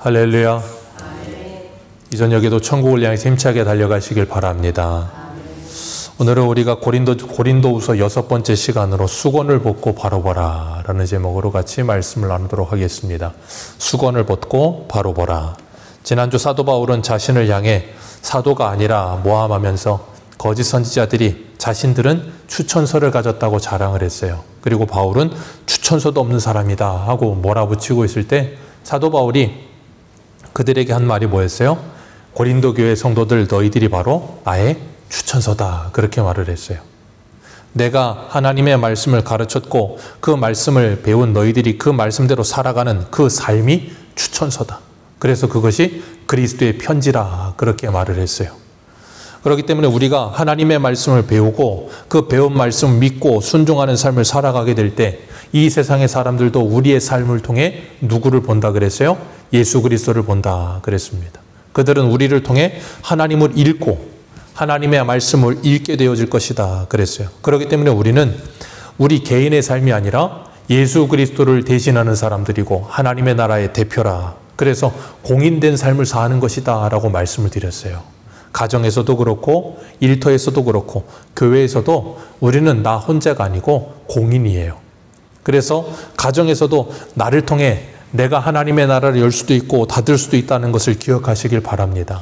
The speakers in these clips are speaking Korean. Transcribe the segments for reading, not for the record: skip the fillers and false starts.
할렐루야. 이 저녁에도 천국을 향해 힘차게 달려가시길 바랍니다. 오늘은 우리가 고린도후서 6번째 시간으로 수건을 벗고 바로 보라 라는 제목으로 같이 말씀을 나누도록 하겠습니다. 수건을 벗고 바로 보라. 지난주 사도 바울은 자신을 향해 사도가 아니라 모함하면서 거짓 선지자들이 자신들은 추천서를 가졌다고 자랑을 했어요. 그리고 바울은 추천서도 없는 사람이다 하고 몰아붙이고 있을 때 사도 바울이 그들에게 한 말이 뭐였어요? 고린도 교회 성도들, 너희들이 바로 나의 추천서다, 그렇게 말을 했어요. 내가 하나님의 말씀을 가르쳤고 그 말씀을 배운 너희들이 그 말씀대로 살아가는 그 삶이 추천서다. 그래서 그것이 그리스도의 편지라, 그렇게 말을 했어요. 그렇기 때문에 우리가 하나님의 말씀을 배우고 그 배운 말씀을 믿고 순종하는 삶을 살아가게 될 때 이 세상의 사람들도 우리의 삶을 통해 누구를 본다 그랬어요? 예수 그리스도를 본다 그랬습니다. 그들은 우리를 통해 하나님을 읽고 하나님의 말씀을 읽게 되어질 것이다 그랬어요. 그렇기 때문에 우리는 우리 개인의 삶이 아니라 예수 그리스도를 대신하는 사람들이고 하나님의 나라의 대표라. 그래서 공인된 삶을 사는 것이다 라고 말씀을 드렸어요. 가정에서도 그렇고 일터에서도 그렇고 교회에서도 우리는 나 혼자가 아니고 공인이에요. 그래서 가정에서도 나를 통해 내가 하나님의 나라를 열 수도 있고 닫을 수도 있다는 것을 기억하시길 바랍니다.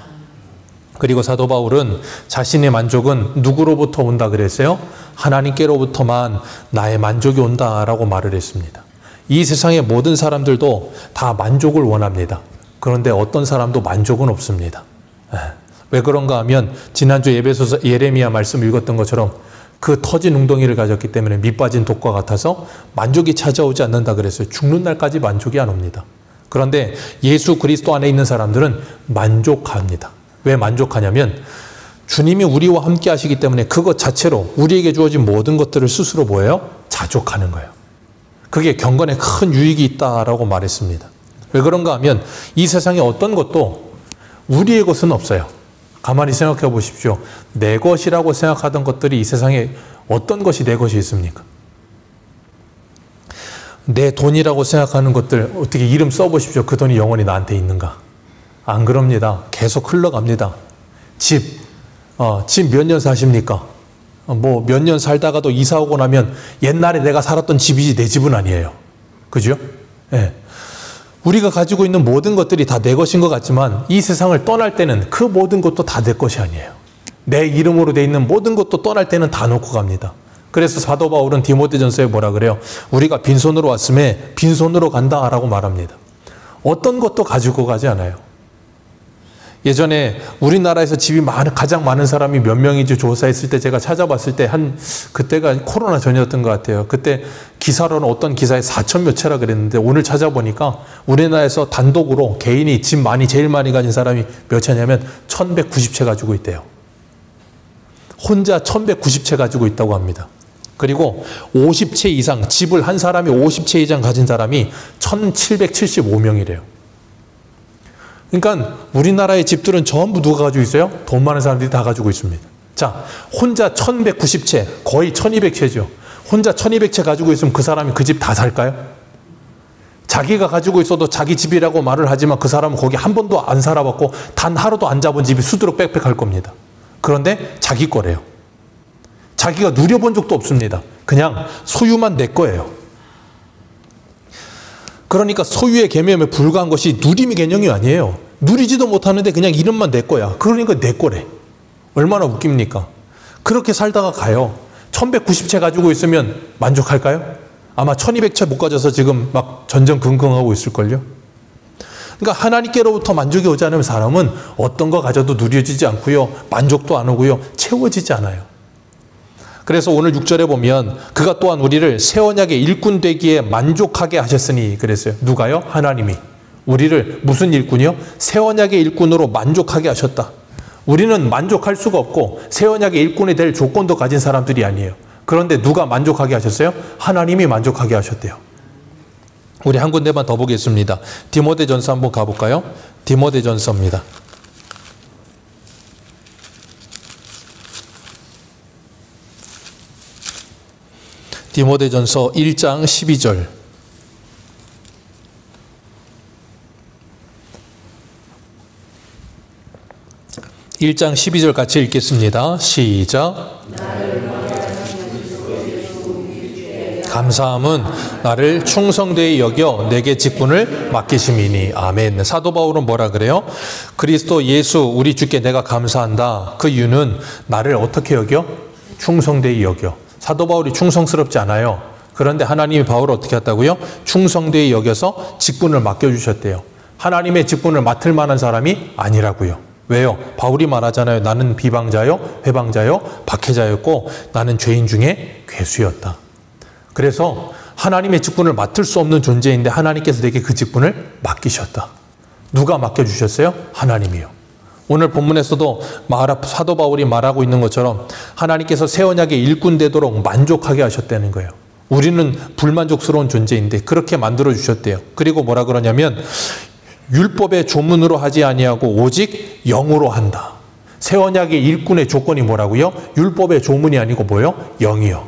그리고 사도 바울은 자신의 만족은 누구로부터 온다 그랬어요? 하나님께로부터만 나의 만족이 온다라고 말을 했습니다. 이 세상의 모든 사람들도 다 만족을 원합니다. 그런데 어떤 사람도 만족은 없습니다. 왜 그런가 하면 지난주 에베소서 예레미야 말씀 읽었던 것처럼 그 터진 웅덩이를 가졌기 때문에 밑빠진 독과 같아서 만족이 찾아오지 않는다 그랬어요. 죽는 날까지 만족이 안 옵니다. 그런데 예수 그리스도 안에 있는 사람들은 만족합니다. 왜 만족하냐면 주님이 우리와 함께 하시기 때문에 그것 자체로 우리에게 주어진 모든 것들을 스스로 뭐예요? 자족하는 거예요. 그게 경건에 큰 유익이 있다라고 말했습니다. 왜 그런가 하면 이 세상에 어떤 것도 우리의 것은 없어요. 가만히 생각해 보십시오. 내 것이라고 생각하던 것들이 이 세상에 어떤 것이 내 것이 있습니까? 내 돈이라고 생각하는 것들 어떻게 이름 써보십시오. 그 돈이 영원히 나한테 있는가? 안 그럽니다. 계속 흘러갑니다. 집 몇 년 사십니까? 뭐 몇 년 살다가도 이사 오고 나면 옛날에 내가 살았던 집이지 내 집은 아니에요. 그죠? 예. 우리가 가지고 있는 모든 것들이 다 내 것인 것 같지만 이 세상을 떠날 때는 그 모든 것도 다 내 것이 아니에요. 내 이름으로 돼 있는 모든 것도 떠날 때는 다 놓고 갑니다. 그래서 사도 바울은 디모데전서에 뭐라 그래요? 우리가 빈손으로 왔음에 빈손으로 간다라고 말합니다. 어떤 것도 가지고 가지 않아요. 예전에 우리나라에서 집이 가장 많은 사람이 몇 명인지 조사했을 때 제가 찾아봤을 때 그때가 코로나 전이었던 것 같아요. 그때 기사로는 어떤 기사에 4천 몇 채라 그랬는데 오늘 찾아보니까 우리나라에서 단독으로 개인이 집 제일 많이 가진 사람이 몇 채냐면 1190채 가지고 있대요. 혼자 1190채 가지고 있다고 합니다. 그리고 50채 이상, 집을 한 사람이 50채 이상 가진 사람이 1775명이래요. 그러니까 우리나라의 집들은 전부 누가 가지고 있어요? 돈 많은 사람들이 다 가지고 있습니다. 자, 혼자 1190채, 거의 1200채죠. 혼자 1200채 가지고 있으면 그 사람이 그 집 다 살까요? 자기가 가지고 있어도 자기 집이라고 말을 하지만 그 사람은 거기 한 번도 안 살아봤고 단 하루도 안 자본 집이 수두룩 빽빽할 겁니다. 그런데 자기 거래요. 자기가 누려본 적도 없습니다. 그냥 소유만 내 거예요. 그러니까 소유의 개념에 불과한 것이 누림의 개념이 아니에요. 누리지도 못하는데 그냥 이름만 내 거야. 그러니까 내 거래. 얼마나 웃깁니까? 그렇게 살다가 가요. 1190채 가지고 있으면 만족할까요? 아마 1200채 못 가져서 지금 막 전전긍긍하고 있을걸요. 그러니까 하나님께로부터 만족이 오지 않으면 사람은 어떤 거 가져도 누려지지 않고요. 만족도 안 오고요. 채워지지 않아요. 그래서 오늘 6절에 보면 그가 또한 우리를 새 언약의 일꾼 되기에 만족하게 하셨으니 그랬어요. 누가요? 하나님이. 우리를 무슨 일꾼이요? 새 언약의 일꾼으로 만족하게 하셨다. 우리는 만족할 수가 없고 새 언약의 일꾼이 될 조건도 가진 사람들이 아니에요. 그런데 누가 만족하게 하셨어요? 하나님이 만족하게 하셨대요. 우리 한 군데만 더 보겠습니다. 디모데전서 한번 가볼까요? 디모데전서입니다. 디모데전서 1장 12절. 1장 12절 같이 읽겠습니다. 시작. 감사함은 나를 충성되이 여겨 내게 직분을 맡기심이니. 아멘. 사도 바울은 뭐라 그래요? 그리스도 예수 우리 주께 내가 감사한다. 그 이유는 나를 어떻게 여겨? 충성되이 여겨. 사도 바울이 충성스럽지 않아요. 그런데 하나님이 바울을 어떻게 했다고요? 충성되이 여겨서 직분을 맡겨주셨대요. 하나님의 직분을 맡을 만한 사람이 아니라고요. 왜요? 바울이 말하잖아요. 나는 비방자요, 회방자요, 박해자였고 나는 죄인 중에 괴수였다. 그래서 하나님의 직분을 맡을 수 없는 존재인데 하나님께서 내게 그 직분을 맡기셨다. 누가 맡겨주셨어요? 하나님이요. 오늘 본문에서도 사도 바울이 말하고 있는 것처럼 하나님께서 새 언약의 일꾼 되도록 만족하게 하셨다는 거예요. 우리는 불만족스러운 존재인데 그렇게 만들어 주셨대요. 그리고 뭐라 그러냐면 율법의 조문으로 하지 아니하고 오직 영으로 한다. 새 언약의 일꾼의 조건이 뭐라고요? 율법의 조문이 아니고 뭐요? 영이요.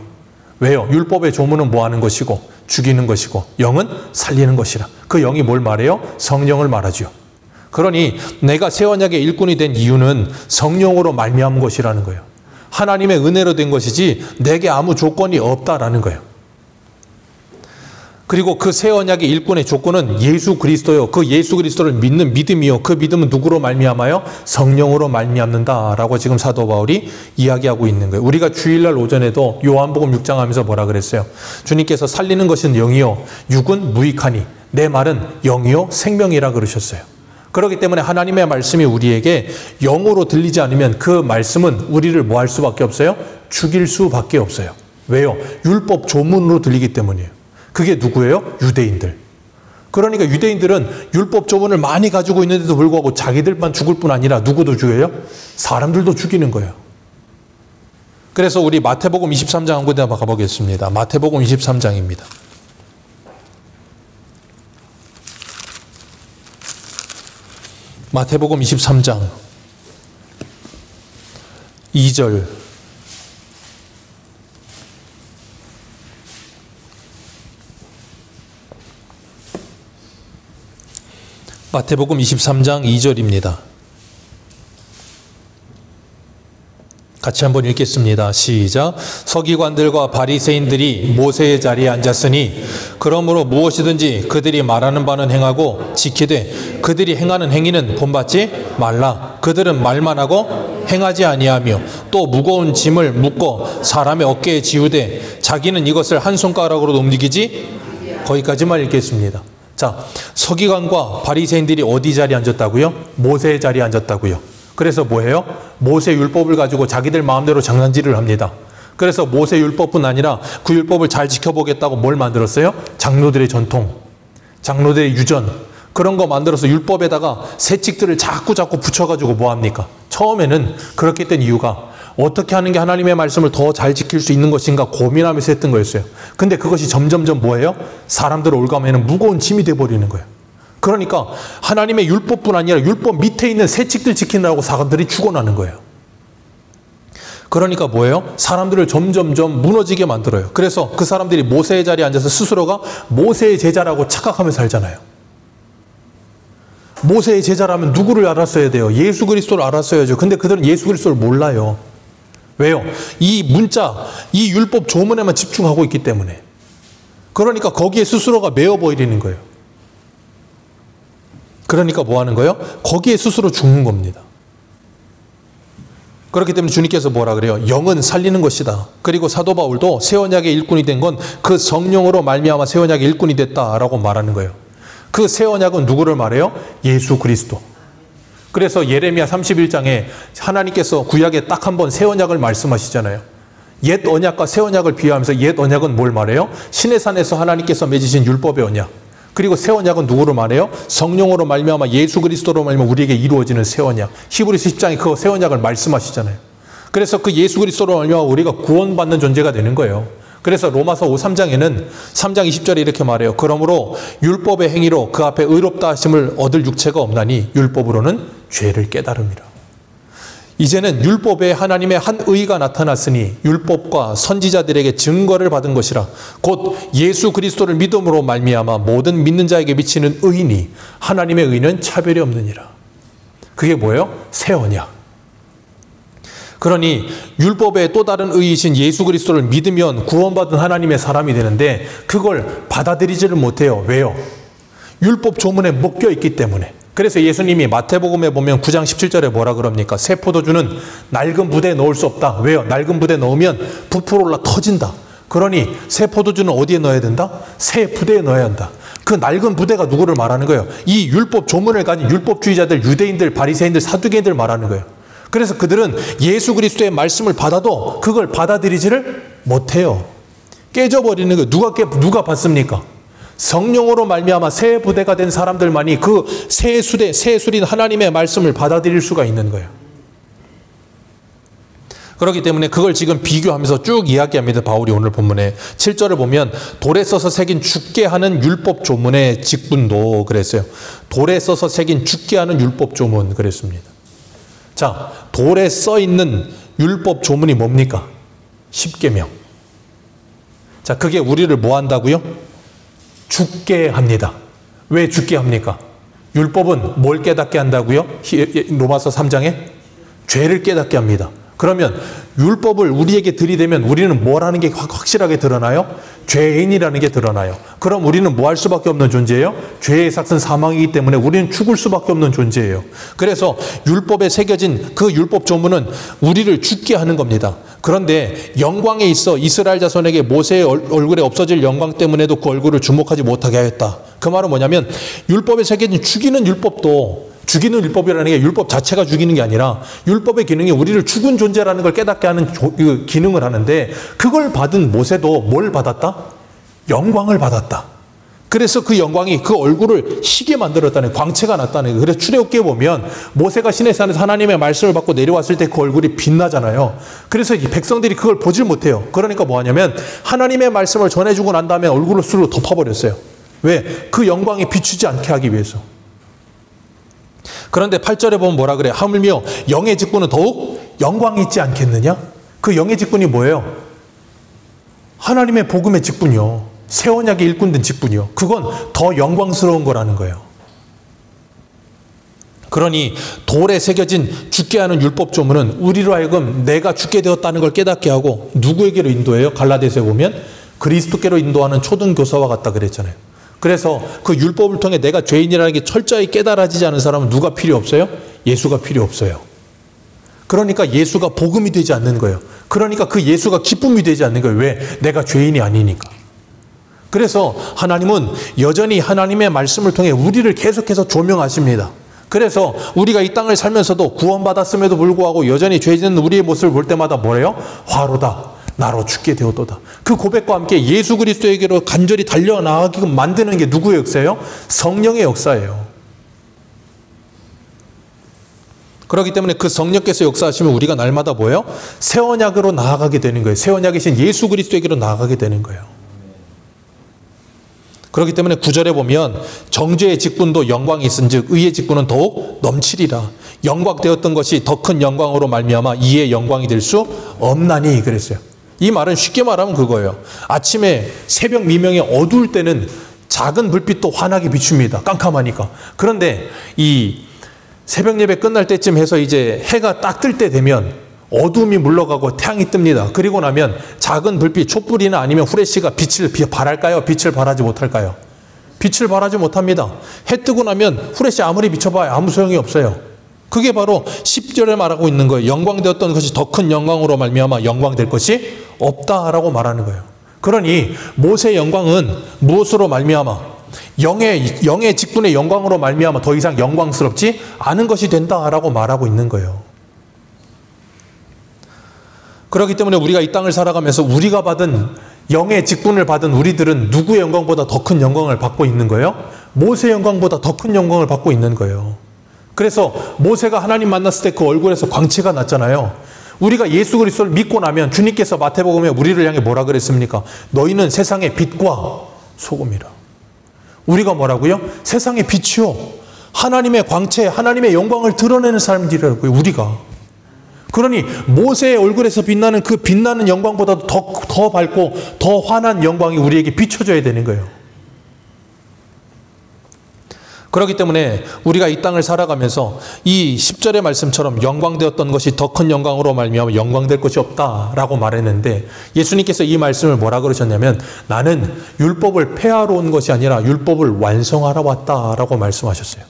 왜요? 율법의 조문은 뭐 하는 것이고 죽이는 것이고 영은 살리는 것이라. 그 영이 뭘 말해요? 성령을 말하죠. 그러니 내가 새 언약의 일꾼이 된 이유는 성령으로 말미암은 것이라는 거예요. 하나님의 은혜로 된 것이지 내게 아무 조건이 없다라는 거예요. 그리고 그 새 언약의 일꾼의 조건은 예수 그리스도요. 그 예수 그리스도를 믿는 믿음이요. 그 믿음은 누구로 말미암아요? 성령으로 말미암는다라고 지금 사도 바울이 이야기하고 있는 거예요. 우리가 주일날 오전에도 요한복음 6장 하면서 뭐라 그랬어요? 주님께서 살리는 것은 영이요 육은 무익하니 내 말은 영이요 생명이라 그러셨어요. 그렇기 때문에 하나님의 말씀이 우리에게 영으로 들리지 않으면 그 말씀은 우리를 뭐 할 수밖에 없어요? 죽일 수밖에 없어요. 왜요? 율법 조문으로 들리기 때문이에요. 그게 누구예요? 유대인들. 그러니까 유대인들은 율법 조문을 많이 가지고 있는데도 불구하고 자기들만 죽을 뿐 아니라 누구도 죽여요? 사람들도 죽이는 거예요. 그래서 우리 마태복음 23장 한 군데 가보겠습니다. 마태복음 23장입니다. 마태복음 23장 2절 마태복음 23장 2절입니다. 같이 한번 읽겠습니다. 시작. 서기관들과 바리새인들이 모세의 자리에 앉았으니 그러므로 무엇이든지 그들이 말하는 바는 행하고 지키되 그들이 행하는 행위는 본받지 말라. 그들은 말만 하고 행하지 아니하며 또 무거운 짐을 묶어 사람의 어깨에 지우되 자기는 이것을 한 손가락으로 움직이지. 거기까지만 읽겠습니다. 자, 서기관과 바리새인들이 어디 자리에 앉았다고요? 모세의 자리에 앉았다고요. 그래서 뭐예요? 모세 율법을 가지고 자기들 마음대로 장난질을 합니다. 그래서 모세 율법뿐 아니라 그 율법을 잘 지켜보겠다고 뭘 만들었어요? 장로들의 전통, 장로들의 유전, 그런 거 만들어서 율법에다가 세칙들을 자꾸 붙여가지고 뭐합니까? 처음에는 그렇게 된 이유가 어떻게 하는 게 하나님의 말씀을 더 잘 지킬 수 있는 것인가 고민하면서 했던 거였어요. 근데 그것이 점점점 뭐예요? 사람들을 올가매는 무거운 짐이 돼버리는 거예요. 그러니까 하나님의 율법뿐 아니라 율법 밑에 있는 세칙들 지키느라고 사람들이 죽어나는 거예요. 그러니까 뭐예요? 사람들을 점점점 무너지게 만들어요. 그래서 그 사람들이 모세의 자리에 앉아서 스스로가 모세의 제자라고 착각하며 살잖아요. 모세의 제자라면 누구를 알았어야 돼요? 예수 그리스도를 알았어야죠. 근데 그들은 예수 그리스도를 몰라요. 왜요? 이 문자, 이 율법 조문에만 집중하고 있기 때문에. 그러니까 거기에 스스로가 매어버리는 거예요. 그러니까 뭐 하는 거예요? 거기에 스스로 죽는 겁니다. 그렇기 때문에 주님께서 뭐라 그래요? 영은 살리는 것이다. 그리고 사도 바울도 새 언약의 일꾼이 된 건 그 성령으로 말미암아 새 언약의 일꾼이 됐다라고 말하는 거예요. 그 새 언약은 누구를 말해요? 예수 그리스도. 그래서 예레미야 31장에 하나님께서 구약에 딱 한 번 새 언약을 말씀하시잖아요. 옛 언약과 새 언약을 비교하면서 옛 언약은 뭘 말해요? 시내 산에서 하나님께서 맺으신 율법의 언약. 그리고 새 언약은 누구로 말해요? 성령으로 말미암아 예수 그리스도로 말미암아 우리에게 이루어지는 새 언약. 히브리서 10장에 그 새 언약을 말씀하시잖아요. 그래서 그 예수 그리스도로 말미암아 우리가 구원받는 존재가 되는 거예요. 그래서 로마서 3장에는 3장 20절에 이렇게 말해요. 그러므로 율법의 행위로 그 앞에 의롭다 하심을 얻을 육체가 없나니 율법으로는 죄를 깨달음이라. 이제는 율법에 하나님의 한 의가 나타났으니 율법과 선지자들에게 증거를 받은 것이라. 곧 예수 그리스도를 믿음으로 말미암아 모든 믿는 자에게 미치는 의니 하나님의 의는 차별이 없느니라. 그게 뭐예요? 새 언약. 그러니 율법의 또 다른 의이신 예수 그리스도를 믿으면 구원받은 하나님의 사람이 되는데 그걸 받아들이지를 못해요. 왜요? 율법 조문에 묶여 있기 때문에. 그래서 예수님이 마태복음에 보면 9장 17절에 뭐라 그럽니까? 새 포도주는 낡은 부대에 넣을 수 없다. 왜요? 낡은 부대에 넣으면 부풀어 올라 터진다. 그러니 새 포도주는 어디에 넣어야 된다? 새 부대에 넣어야 한다. 그 낡은 부대가 누구를 말하는 거예요? 이 율법 조문을 가진 율법주의자들, 유대인들, 바리새인들, 사두개인들 말하는 거예요. 그래서 그들은 예수 그리스도의 말씀을 받아도 그걸 받아들이지를 못해요. 깨져버리는 거예요. 누가 받습니까? 성령으로 말미암아 새 부대가 된 사람들만이 그 새 술인 하나님의 말씀을 받아들일 수가 있는 거예요. 그렇기 때문에 그걸 지금 비교하면서 쭉 이야기합니다. 바울이 오늘 본문에 7절을 보면 돌에 써서 새긴 죽게 하는 율법 조문의 직분도 그랬어요. 돌에 써서 새긴 죽게 하는 율법 조문 그랬습니다. 자, 돌에 써 있는 율법 조문이 뭡니까? 십계명. 자, 그게 우리를 뭐 한다고요? 죽게 합니다. 왜 죽게 합니까? 율법은 뭘 깨닫게 한다고요? 로마서 3장에 죄를 깨닫게 합니다. 그러면 율법을 우리에게 들이대면 우리는 뭐라는 게 확실하게 드러나요? 죄인이라는 게 드러나요. 그럼 우리는 뭐 할 수밖에 없는 존재예요? 죄의 삭은 사망이기 때문에 우리는 죽을 수밖에 없는 존재예요. 그래서 율법에 새겨진 그 율법 조문은 우리를 죽게 하는 겁니다. 그런데 영광에 있어 이스라엘 자손에게 모세의 얼굴에 없어질 영광 때문에도 그 얼굴을 주목하지 못하게 하였다. 그 말은 뭐냐면 율법에 새겨진 죽이는 율법도 죽이는 율법이라는 게 율법 자체가 죽이는 게 아니라 율법의 기능이 우리를 죽은 존재라는 걸 깨닫게 하는 기능을 하는데 그걸 받은 모세도 뭘 받았다? 영광을 받았다. 그래서 그 영광이 그 얼굴을 희게 만들었다는 광채가 났다는 거예요. 그래서 출애굽기에 보면 모세가 시내 산에서 하나님의 말씀을 받고 내려왔을 때 그 얼굴이 빛나잖아요. 그래서 이 백성들이 그걸 보질 못해요. 그러니까 뭐 하냐면 하나님의 말씀을 전해주고 난 다음에 얼굴을 술로 덮어버렸어요. 왜? 그 영광이 비추지 않게 하기 위해서. 그런데 8절에 보면 뭐라 그래요? 하물며 영의 직분은 더욱 영광이 있지 않겠느냐? 그 영의 직분이 뭐예요? 하나님의 복음의 직분이요. 새 언약의 일꾼 된 직분이요. 그건 더 영광스러운 거라는 거예요. 그러니 돌에 새겨진 죽게 하는 율법 조문은 우리로 하여금 내가 죽게 되었다는 걸 깨닫게 하고 누구에게로 인도해요? 갈라디아서에 보면 그리스도께로 인도하는 초등교사와 같다 그랬잖아요. 그래서 그 율법을 통해 내가 죄인이라는 게 철저히 깨달아지지 않은 사람은 누가 필요 없어요? 예수가 필요 없어요. 그러니까 예수가 복음이 되지 않는 거예요. 그러니까 그 예수가 기쁨이 되지 않는 거예요. 왜? 내가 죄인이 아니니까. 그래서 하나님은 여전히 하나님의 말씀을 통해 우리를 계속해서 조명하십니다. 그래서 우리가 이 땅을 살면서도 구원받았음에도 불구하고 여전히 죄 짓는 우리의 모습을 볼 때마다 뭐래요? 화로다. 나로 죽게 되었도다. 그 고백과 함께 예수 그리스도에게로 간절히 달려나가게끔 만드는 게 누구의 역사예요? 성령의 역사예요. 그렇기 때문에 그 성령께서 역사하시면 우리가 날마다 뭐예요? 새 언약으로 나아가게 되는 거예요. 새 언약이신 예수 그리스도에게로 나아가게 되는 거예요. 그렇기 때문에 9절에 보면 정죄의 직분도 영광이 있은즉 의의 직분은 더욱 넘치리라. 영광되었던 것이 더 큰 영광으로 말미암아 이의 영광이 될 수 없나니 그랬어요. 이 말은 쉽게 말하면 그거예요. 아침에 새벽 미명에 어두울 때는 작은 불빛도 환하게 비춥니다. 깜깜하니까. 그런데 이 새벽 예배 끝날 때쯤 해서 이제 해가 딱 뜰 때 되면 어둠이 물러가고 태양이 뜹니다. 그리고 나면 작은 불빛, 촛불이나 아니면 후레쉬가 빛을 발할까요? 빛을 발하지 못할까요? 빛을 발하지 못합니다. 해 뜨고 나면 후레쉬 아무리 비춰봐야 아무 소용이 없어요. 그게 바로 10절에 말하고 있는 거예요. 영광되었던 것이 더 큰 영광으로 말미암아 영광될 것이 없다라고 말하는 거예요. 그러니 모세의 영광은 무엇으로 말미암아? 영의 직분의 영광으로 말미암아 더 이상 영광스럽지 않은 것이 된다라고 말하고 있는 거예요. 그렇기 때문에 우리가 이 땅을 살아가면서 우리가 받은 영의 직분을 받은 우리들은 누구의 영광보다 더 큰 영광을 받고 있는 거예요? 모세의 영광보다 더 큰 영광을 받고 있는 거예요. 그래서 모세가 하나님 만났을 때 그 얼굴에서 광채가 났잖아요. 우리가 예수 그리스도를 믿고 나면 주님께서 마태복음에 우리를 향해 뭐라 그랬습니까? 너희는 세상의 빛과 소금이라. 우리가 뭐라고요? 세상의 빛이요. 하나님의 광채, 하나님의 영광을 드러내는 사람들이라고요. 우리가. 그러니 모세의 얼굴에서 빛나는 그 빛나는 영광보다도 더 밝고 더 환한 영광이 우리에게 비춰져야 되는 거예요. 그렇기 때문에 우리가 이 땅을 살아가면서 이 10절의 말씀처럼 영광되었던 것이 더 큰 영광으로 말미암아 영광될 것이 없다라고 말했는데, 예수님께서 이 말씀을 뭐라 그러셨냐면 나는 율법을 폐하러 온 것이 아니라 율법을 완성하러 왔다라고 말씀하셨어요.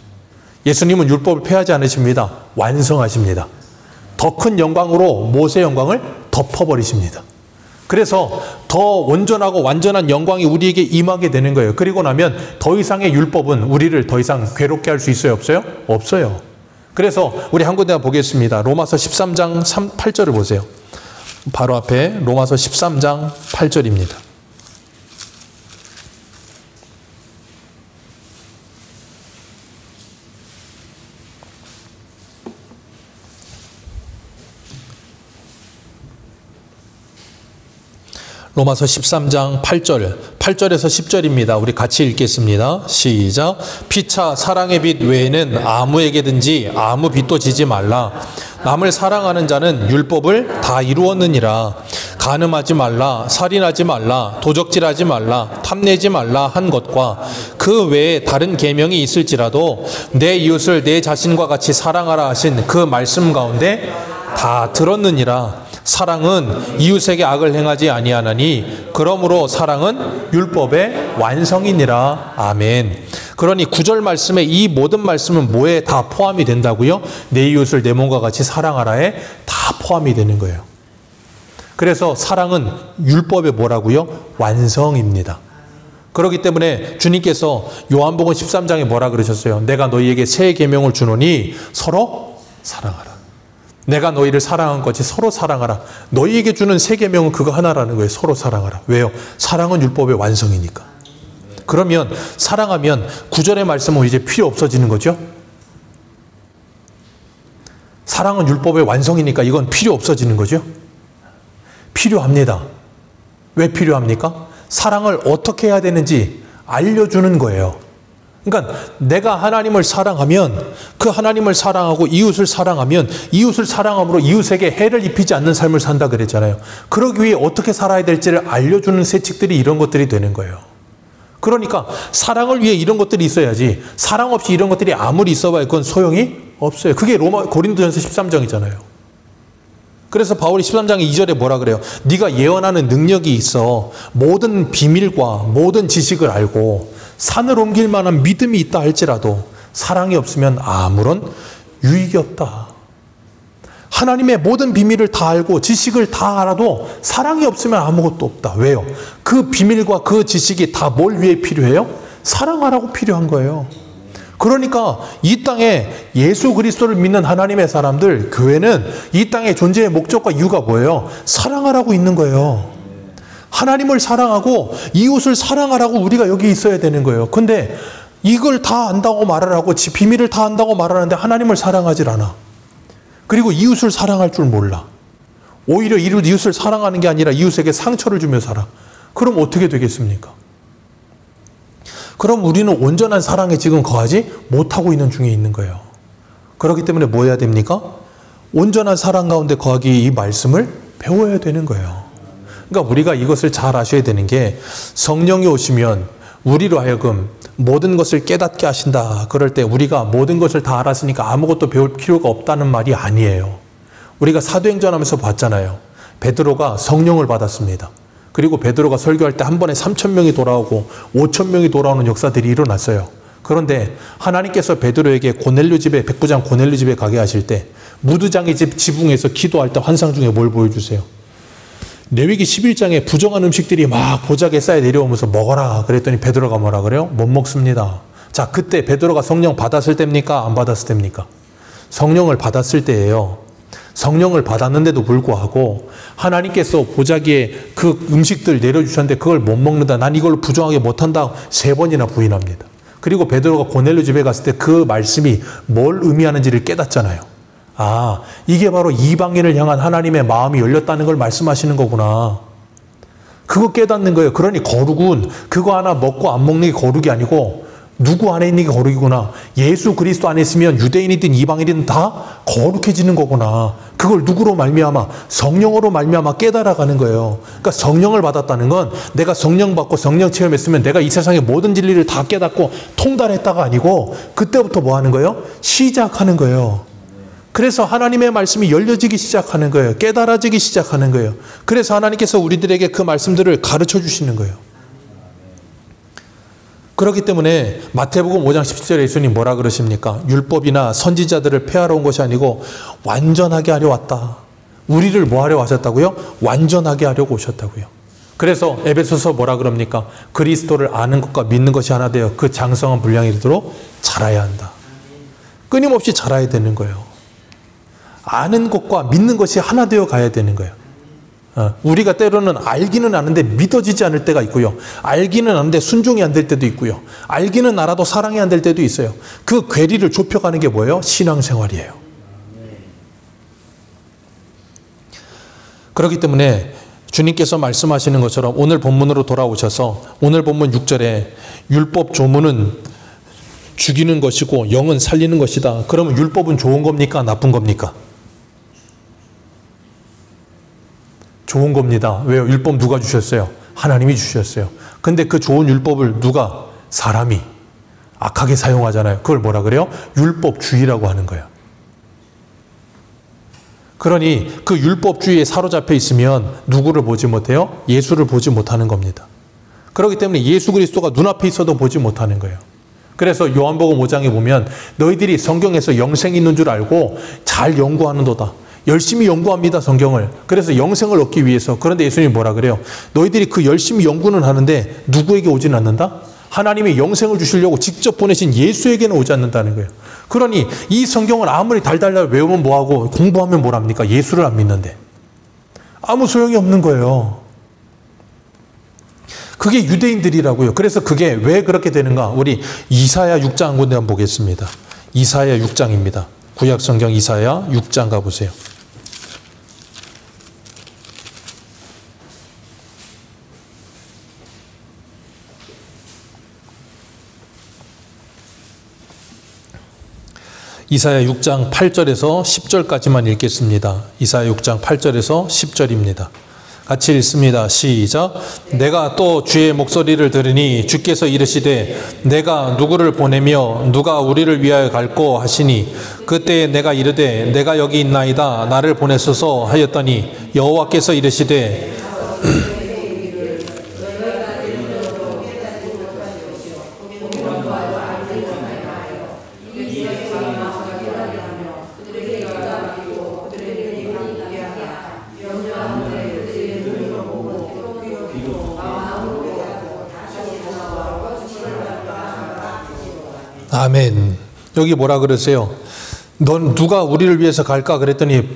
예수님은 율법을 폐하지 않으십니다. 완성하십니다. 더 큰 영광으로 모세의 영광을 덮어버리십니다. 그래서 더 온전하고 완전한 영광이 우리에게 임하게 되는 거예요. 그리고 나면 더 이상의 율법은 우리를 더 이상 괴롭게 할 수 있어요? 없어요? 없어요. 그래서 우리 한 군데 보겠습니다. 로마서 13장 8절을 보세요. 바로 앞에 로마서 13장 8절입니다. 로마서 13장 8절, 8절에서 10절입니다. 우리 같이 읽겠습니다. 시작. 피차 사랑의 빛 외에는 아무에게든지 아무 빛도 지지 말라. 남을 사랑하는 자는 율법을 다 이루었느니라. 간음하지 말라, 살인하지 말라, 도적질하지 말라, 탐내지 말라 한 것과 그 외에 다른 계명이 있을지라도 내 이웃을 내 자신과 같이 사랑하라 하신 그 말씀 가운데 다 들었느니라. 사랑은 이웃에게 악을 행하지 아니하나니 그러므로 사랑은 율법의 완성이니라. 아멘. 그러니 9절 말씀에 이 모든 말씀은 뭐에 다 포함이 된다고요? 내 이웃을 내 몸과 같이 사랑하라에 다 포함이 되는 거예요. 그래서 사랑은 율법의 뭐라고요? 완성입니다. 그렇기 때문에 주님께서 요한복음 13장에 뭐라 그러셨어요? 내가 너희에게 새 계명을 주노니 서로 사랑하라. 내가 너희를 사랑한 것이 서로 사랑하라. 너희에게 주는 새 계명은 그거 하나라는 거예요. 서로 사랑하라. 왜요? 사랑은 율법의 완성이니까. 그러면 사랑하면 9절의 말씀은 이제 필요 없어지는 거죠. 사랑은 율법의 완성이니까 이건 필요 없어지는 거죠. 필요합니다. 왜 필요합니까? 사랑을 어떻게 해야 되는지 알려주는 거예요. 그러니까 내가 하나님을 사랑하면 그 하나님을 사랑하고 이웃을 사랑하면 이웃을 사랑함으로 이웃에게 해를 입히지 않는 삶을 산다 그랬잖아요. 그러기 위해 어떻게 살아야 될지를 알려주는 세칙들이 이런 것들이 되는 거예요. 그러니까 사랑을 위해 이런 것들이 있어야지, 사랑 없이 이런 것들이 아무리 있어봐야 그건 소용이 없어요. 그게 고린도전서 13장이잖아요. 그래서 바울이 13장 2절에 뭐라 그래요? 네가 예언하는 능력이 있어 모든 비밀과 모든 지식을 알고 산을 옮길 만한 믿음이 있다 할지라도 사랑이 없으면 아무런 유익이 없다. 하나님의 모든 비밀을 다 알고 지식을 다 알아도 사랑이 없으면 아무것도 없다. 왜요? 그 비밀과 그 지식이 다 뭘 위해 필요해요? 사랑하라고 필요한 거예요. 그러니까 이 땅에 예수 그리스도를 믿는 하나님의 사람들, 교회는 이 땅의 존재의 목적과 이유가 뭐예요? 사랑하라고 있는 거예요. 하나님을 사랑하고 이웃을 사랑하라고 우리가 여기 있어야 되는 거예요. 근데 이걸 다 안다고 말을 하고 비밀을 다 안다고 말하는데 하나님을 사랑하질 않아. 그리고 이웃을 사랑할 줄 몰라. 오히려 이웃을 사랑하는 게 아니라 이웃에게 상처를 주며 살아. 그럼 어떻게 되겠습니까? 그럼 우리는 온전한 사랑에 지금 거하지 못하고 있는 중에 있는 거예요. 그렇기 때문에 뭐 해야 됩니까? 온전한 사랑 가운데 거하기 이 말씀을 배워야 되는 거예요. 그러니까 우리가 이것을 잘 아셔야 되는 게, 성령이 오시면 우리로 하여금 모든 것을 깨닫게 하신다. 그럴 때 우리가 모든 것을 다 알았으니까 아무것도 배울 필요가 없다는 말이 아니에요. 우리가 사도행전 하면서 봤잖아요. 베드로가 성령을 받았습니다. 그리고 베드로가 설교할 때 한 번에 3,000명이 돌아오고 5,000명이 돌아오는 역사들이 일어났어요. 그런데 하나님께서 베드로에게 고넬료 집에, 백부장 고넬료 집에 가게 하실 때 무드장의 집 지붕에서 기도할 때 환상 중에 뭘 보여주세요? 레위기 11장에 부정한 음식들이 막 보자기에 쌓여 내려오면서 먹어라 그랬더니 베드로가 뭐라 그래요? 못 먹습니다. 자, 그때 베드로가 성령 받았을 때입니까? 안 받았을 때입니까? 성령을 받았을 때예요. 성령을 받았는데도 불구하고 하나님께서 보자기에 그 음식들 내려주셨는데 그걸 못 먹는다, 난 이걸 부정하게 못한다 3번이나 부인합니다. 그리고 베드로가 고넬료 집에 갔을 때 그 말씀이 뭘 의미하는지를 깨닫잖아요. 아, 이게 바로 이방인을 향한 하나님의 마음이 열렸다는 걸 말씀하시는 거구나. 그거 깨닫는 거예요. 그러니 거룩은 그거 하나 먹고 안 먹는 게 거룩이 아니고 누구 안에 있는 게 거룩이구나. 예수 그리스도 안에 있으면 유대인이든 이방인이든 다 거룩해지는 거구나. 그걸 누구로 말미암아? 성령으로 말미암아 깨달아가는 거예요. 그러니까 성령을 받았다는 건 내가 성령 받고 성령 체험했으면 내가 이 세상의 모든 진리를 다 깨닫고 통달했다가 아니고 그때부터 뭐 하는 거예요? 시작하는 거예요. 그래서 하나님의 말씀이 열려지기 시작하는 거예요. 깨달아지기 시작하는 거예요. 그래서 하나님께서 우리들에게 그 말씀들을 가르쳐 주시는 거예요. 그렇기 때문에 마태복음 5장 17절에 예수님 뭐라 그러십니까? 율법이나 선지자들을 폐하러 온 것이 아니고 완전하게 하려 왔다. 우리를 뭐 하려 하셨다고요? 완전하게 하려고 오셨다고요. 그래서 에베소서 뭐라 그럽니까? 그리스도를 아는 것과 믿는 것이 하나 되어 그 장성한 분량에 이르도록 자라야 한다. 끊임없이 자라야 되는 거예요. 아는 것과 믿는 것이 하나 되어 가야 되는 거예요. 우리가 때로는 알기는 아는데 믿어지지 않을 때가 있고요. 알기는 아는데 순종이 안 될 때도 있고요. 알기는 알아도 사랑이 안 될 때도 있어요. 그 괴리를 좁혀가는 게 뭐예요? 신앙생활이에요. 그렇기 때문에 주님께서 말씀하시는 것처럼 오늘 본문으로 돌아오셔서 오늘 본문 6절에 율법 조문은 죽이는 것이고 영은 살리는 것이다. 그러면 율법은 좋은 겁니까? 나쁜 겁니까? 좋은 겁니다. 왜요? 율법 누가 주셨어요? 하나님이 주셨어요. 근데 그 좋은 율법을 누가? 사람이 악하게 사용하잖아요. 그걸 뭐라 그래요? 율법주의라고 하는 거예요. 그러니 그 율법주의에 사로잡혀 있으면 누구를 보지 못해요? 예수를 보지 못하는 겁니다. 그렇기 때문에 예수 그리스도가 눈앞에 있어도 보지 못하는 거예요. 그래서 요한복음 5장에 보면 너희들이 성경에서 영생이 있는 줄 알고 잘 연구하는도다. 열심히 연구합니다, 성경을. 그래서 영생을 얻기 위해서. 그런데 예수님이 뭐라 그래요? 너희들이 그 열심히 연구는 하는데 누구에게 오지는 않는다? 하나님이 영생을 주시려고 직접 보내신 예수에게는 오지 않는다는 거예요. 그러니 이 성경을 아무리 달달달 외우면 뭐하고 공부하면 뭐랍니까? 예수를 안 믿는데. 아무 소용이 없는 거예요. 그게 유대인들이라고요. 그래서 그게 왜 그렇게 되는가? 우리 이사야 6장 한 군데 한번 보겠습니다. 이사야 6장입니다. 구약성경 이사야 6장 가보세요. 이사야 6장 8절에서 10절까지만 읽겠습니다. 이사야 6장 8절에서 10절입니다. 같이 읽습니다. 시작. 내가 또 주의 목소리를 들으니 주께서 이르시되 내가 누구를 보내며 누가 우리를 위하여 갈꼬 하시니 그때 내가 이르되 내가 여기 있나이다 나를 보내소서 하였더니 여호와께서 이르시되 아멘. 여기 뭐라 그러세요? 넌 누가 우리를 위해서 갈까? 그랬더니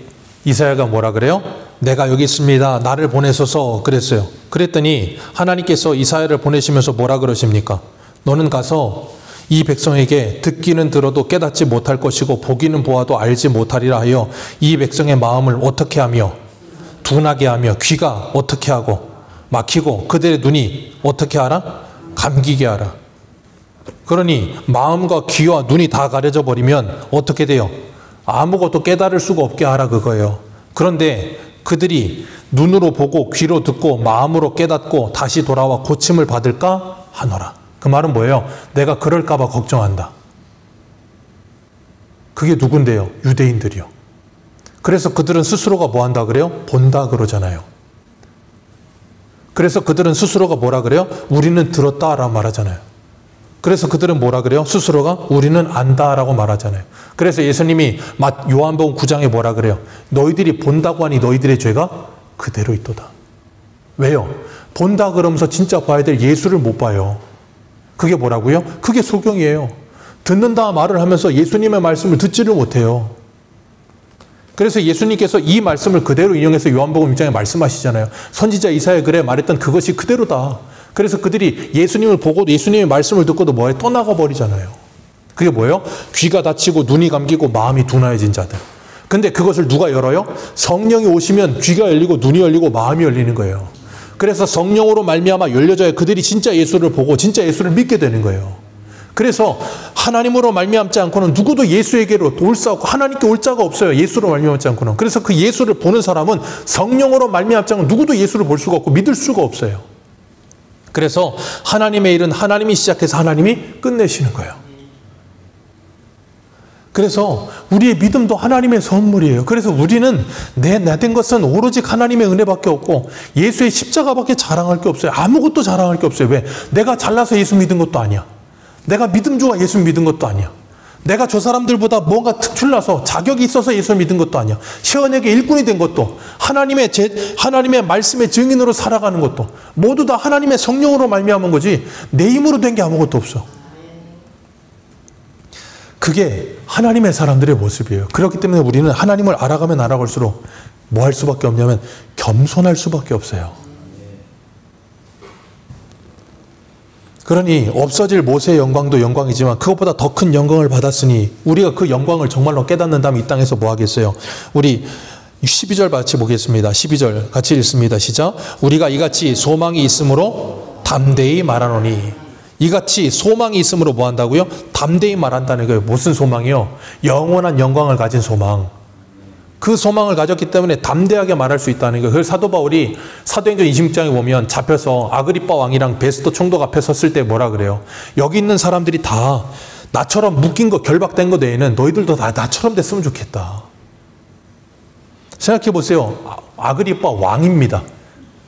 이사야가 뭐라 그래요? 내가 여기 있습니다. 나를 보내소서 그랬어요. 그랬더니 하나님께서 이사야를 보내시면서 뭐라 그러십니까? 너는 가서 이 백성에게 듣기는 들어도 깨닫지 못할 것이고 보기는 보아도 알지 못하리라 하여 이 백성의 마음을 어떻게 하며 둔하게 하며 귀가 어떻게 하고 막히고 그들의 눈이 어떻게 하라? 감기게 하라. 그러니 마음과 귀와 눈이 다 가려져 버리면 어떻게 돼요? 아무것도 깨달을 수가 없게 하라 그거예요. 그런데 그들이 눈으로 보고 귀로 듣고 마음으로 깨닫고 다시 돌아와 고침을 받을까 하노라. 그 말은 뭐예요? 내가 그럴까 봐 걱정한다. 그게 누군데요? 유대인들이요. 그래서 그들은 스스로가 뭐 한다 그래요? 본다 그러잖아요. 그래서 그들은 스스로가 뭐라 그래요? 우리는 들었다라고 말하잖아요. 그래서 그들은 뭐라 그래요? 스스로가 우리는 안다라고 말하잖아요. 그래서 예수님이 요한복음 9장에 뭐라 그래요? 너희들이 본다고 하니 너희들의 죄가 그대로 있도다. 왜요? 본다 그러면서 진짜 봐야 될 예수를 못 봐요. 그게 뭐라고요? 그게 소경이에요. 듣는다 말을 하면서 예수님의 말씀을 듣지를 못해요. 그래서 예수님께서 이 말씀을 그대로 인용해서 요한복음 1장에 말씀하시잖아요. 선지자 이사야 글에 말했던 그것이 그대로다. 그래서 그들이 예수님을 보고도 예수님의 말씀을 듣고도 뭐에 떠나가 버리잖아요. 그게 뭐예요? 귀가 닫히고 눈이 감기고 마음이 둔하여진 자들. 근데 그것을 누가 열어요? 성령이 오시면 귀가 열리고 눈이 열리고 마음이 열리는 거예요. 그래서 성령으로 말미암아 열려져야 그들이 진짜 예수를 보고 진짜 예수를 믿게 되는 거예요. 그래서 하나님으로 말미암지 않고는 누구도 예수에게로 올 수 없고 하나님께 올 자가 없어요. 예수로 말미암지 않고는. 그래서 그 예수를 보는 사람은 성령으로 말미암지 않고 누구도 예수를 볼 수가 없고 믿을 수가 없어요. 그래서 하나님의 일은 하나님이 시작해서 하나님이 끝내시는 거예요. 그래서 우리의 믿음도 하나님의 선물이에요. 그래서 우리는 나된 것은 오로지 하나님의 은혜밖에 없고 예수의 십자가밖에 자랑할 게 없어요. 아무것도 자랑할 게 없어요. 왜? 내가 잘나서 예수 믿은 것도 아니야. 내가 믿음주가 예수 믿은 것도 아니야. 내가 저 사람들보다 뭔가 특출나서 자격이 있어서 예수 믿은 것도 아니야. 시언에게 일꾼이 된 것도 하나님의 말씀의 증인으로 살아가는 것도 모두 다 하나님의 성령으로 말미암은 거지 내 힘으로 된 게 아무것도 없어. 그게 하나님의 사람들의 모습이에요. 그렇기 때문에 우리는 하나님을 알아가면 알아갈수록 뭐 할 수밖에 없냐면 겸손할 수밖에 없어요. 그러니 없어질 모세의 영광도 영광이지만 그것보다 더 큰 영광을 받았으니 우리가 그 영광을 정말로 깨닫는다면 이 땅에서 뭐 하겠어요? 우리 12절 같이 보겠습니다. 12절 같이 읽습니다. 시작. 우리가 이같이 소망이 있으므로 담대히 말하노니. 이같이 소망이 있으므로 뭐 한다고요? 담대히 말한다는 거예요. 무슨 소망이요? 영원한 영광을 가진 소망. 그 소망을 가졌기 때문에 담대하게 말할 수 있다는 거예요. 그래서 사도 바울이 사도행전 26장에 보면 잡혀서 아그리빠 왕이랑 베스토 총독 앞에 섰을 때 뭐라 그래요? 여기 있는 사람들이 다 나처럼 묶인 거 결박된 거 외에는 너희들도 다 나처럼 됐으면 좋겠다. 생각해 보세요. 아그리빠 왕입니다.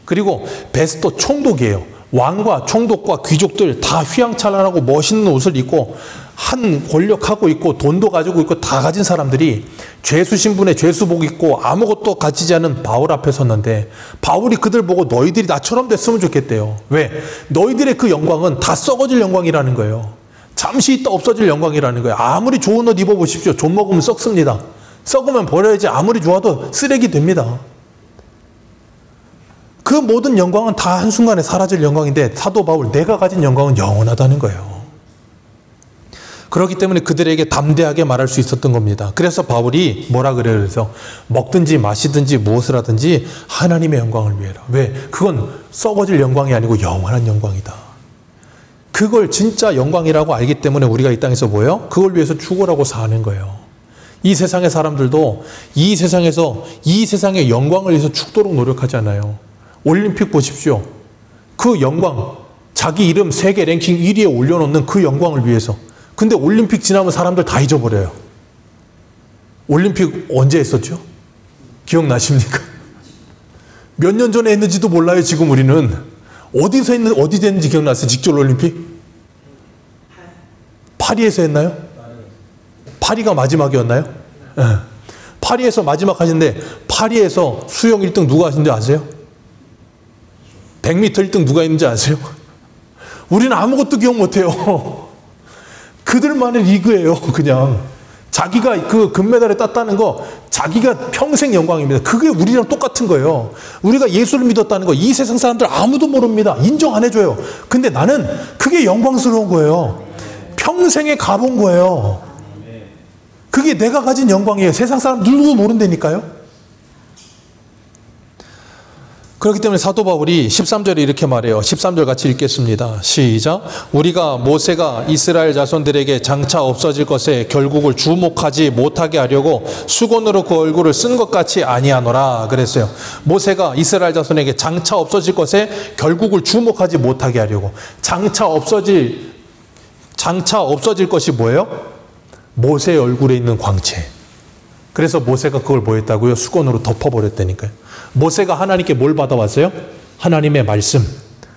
그리고 베스토 총독이에요. 왕과 총독과 귀족들 다 휘황찬란하고 멋있는 옷을 입고 한 권력하고 있고 돈도 가지고 있고 다 가진 사람들이 죄수 신분에 죄수복 입고 아무것도 가지지 않은 바울 앞에 섰는데 바울이 그들 보고 너희들이 나처럼 됐으면 좋겠대요. 왜? 너희들의 그 영광은 다 썩어질 영광이라는 거예요. 잠시 있다 없어질 영광이라는 거예요. 아무리 좋은 옷 입어보십시오. 좀 먹으면 썩습니다. 썩으면 버려야지. 아무리 좋아도 쓰레기 됩니다. 그 모든 영광은 다 한순간에 사라질 영광인데 사도 바울 내가 가진 영광은 영원하다는 거예요. 그렇기 때문에 그들에게 담대하게 말할 수 있었던 겁니다. 그래서 바울이 뭐라 그래요? 그래서 먹든지 마시든지 무엇을 하든지 하나님의 영광을 위해라. 왜? 그건 썩어질 영광이 아니고 영원한 영광이다. 그걸 진짜 영광이라고 알기 때문에 우리가 이 땅에서 뭐예요? 그걸 위해서 죽어라고 사는 거예요. 이 세상의 사람들도 이 세상에서 이 세상의 영광을 위해서 죽도록 노력하잖아요. 올림픽 보십시오. 그 영광, 자기 이름 세계 랭킹 1위에 올려놓는 그 영광을 위해서. 근데 올림픽 지나면 사람들 다 잊어버려요. 올림픽 언제 했었죠? 기억나십니까? 몇 년 전에 했는지도 몰라요. 지금 우리는 어디 됐는지 기억나세요? 직접 올림픽? 파리에서 했나요? 파리가 마지막이었나요? 네. 파리에서 마지막 하신데 파리에서 수영 1등 누가 하신지 아세요? 100m 1등 누가 있는지 아세요? 우리는 아무것도 기억 못해요. 그들만의 리그예요. 그냥 자기가 그 금메달을 땄다는 거 자기가 평생 영광입니다. 그게 우리랑 똑같은 거예요. 우리가 예수를 믿었다는 거 이 세상 사람들 아무도 모릅니다. 인정 안 해줘요. 근데 나는 그게 영광스러운 거예요. 평생에 가본 거예요. 그게 내가 가진 영광이에요. 세상 사람 누구도 모른다니까요. 그렇기 때문에 사도 바울이 13절에 이렇게 말해요. 13절 같이 읽겠습니다. 시작. 우리가 모세가 이스라엘 자손들에게 장차 없어질 것에 결국을 주목하지 못하게 하려고 수건으로 그 얼굴을 쓴 것 같이 아니하노라 그랬어요. 모세가 이스라엘 자손에게 장차 없어질 것에 결국을 주목하지 못하게 하려고. 장차 없어질 것이 뭐예요? 모세의 얼굴에 있는 광채. 그래서 모세가 그걸 뭐 했다고요? 수건으로 덮어버렸다니까요. 모세가 하나님께 뭘 받아왔어요? 하나님의 말씀.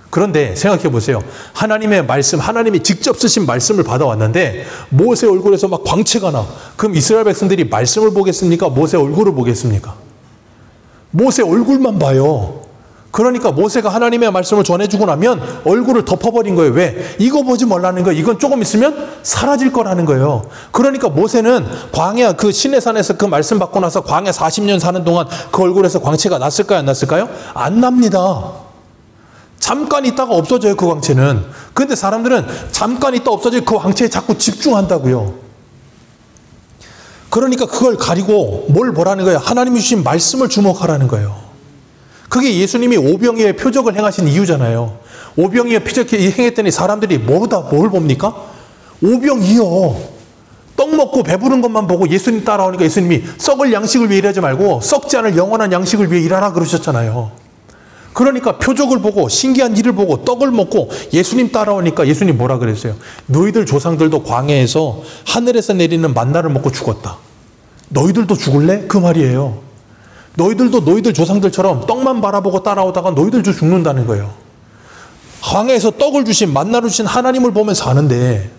그런데 생각해 보세요. 하나님의 말씀, 하나님이 직접 쓰신 말씀을 받아왔는데 모세 얼굴에서 막 광채가 나. 그럼 이스라엘 백성들이 말씀을 보겠습니까? 모세 얼굴을 보겠습니까? 모세 얼굴만 봐요. 그러니까 모세가 하나님의 말씀을 전해주고 나면 얼굴을 덮어버린 거예요. 왜? 이거 보지 말라는 거예요. 이건 조금 있으면 사라질 거라는 거예요. 그러니까 모세는 광야 그 시내산에서 그 말씀 받고 나서 광야 40년 사는 동안 그 얼굴에서 광채가 났을까요? 안 났을까요? 안 납니다. 잠깐 있다가 없어져요. 그 광채는. 그런데 사람들은 잠깐 있다 없어질 그 광채에 자꾸 집중한다고요. 그러니까 그걸 가리고 뭘 보라는 거예요? 하나님이 주신 말씀을 주목하라는 거예요. 그게 예수님이 오병이어의 표적을 행하신 이유잖아요. 오병이어 표적을 행했더니 사람들이 뭘 봅니까? 오병이어. 떡 먹고 배부른 것만 보고 예수님 따라오니까 예수님이 썩을 양식을 위해 일하지 말고 썩지 않을 영원한 양식을 위해 일하라 그러셨잖아요. 그러니까 표적을 보고 신기한 일을 보고 떡을 먹고 예수님 따라오니까 예수님 뭐라 그랬어요? 너희들 조상들도 광야에서 하늘에서 내리는 만나를 먹고 죽었다. 너희들도 죽을래? 그 말이에요. 너희들도 너희들 조상들처럼 떡만 바라보고 따라오다가 너희들도 죽는다는 거예요. 광야에서 떡을 주신 만나를 주신 하나님을 보면서 사는데,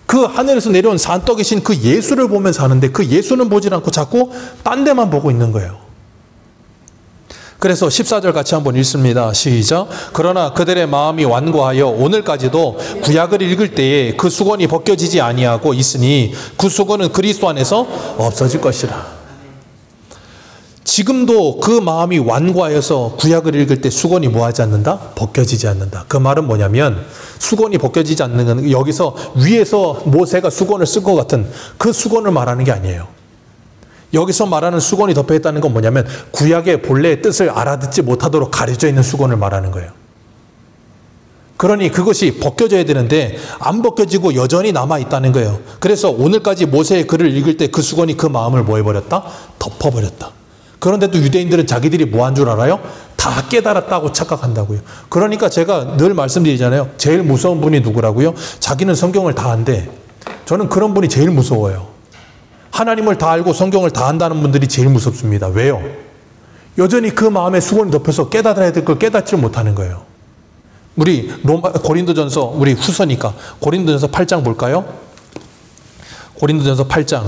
그 하늘에서 내려온 산떡이신 그 예수를 보면서 사는데 그 예수는 보질 않고 자꾸 딴 데만 보고 있는 거예요. 그래서 14절 같이 한번 읽습니다. 시작. 그러나 그들의 마음이 완고하여 오늘까지도 구약을 읽을 때에 그 수건이 벗겨지지 아니하고 있으니 그 수건은 그리스도 안에서 없어질 것이라. 지금도 그 마음이 완고하여서 구약을 읽을 때 수건이 뭐하지 않는다? 벗겨지지 않는다. 그 말은 뭐냐면 수건이 벗겨지지 않는 건 여기서 위에서 모세가 수건을 쓴 것 같은 그 수건을 말하는 게 아니에요. 여기서 말하는 수건이 덮여있다는 건 뭐냐면 구약의 본래의 뜻을 알아듣지 못하도록 가려져 있는 수건을 말하는 거예요. 그러니 그것이 벗겨져야 되는데 안 벗겨지고 여전히 남아있다는 거예요. 그래서 오늘까지 모세의 글을 읽을 때 그 수건이 그 마음을 뭐 해버렸다? 덮어버렸다. 그런데도 유대인들은 자기들이 뭐 한 줄 알아요? 다 깨달았다고 착각한다고요. 그러니까 제가 늘 말씀드리잖아요. 제일 무서운 분이 누구라고요? 자기는 성경을 다 안대. 저는 그런 분이 제일 무서워요. 하나님을 다 알고 성경을 다 안다는 분들이 제일 무섭습니다. 왜요? 여전히 그 마음에 수건이 덮여서 깨달아야 될 걸 깨닫지 못하는 거예요. 우리 고린도전서, 우리 후서니까 고린도전서 8장 볼까요? 고린도전서 8장.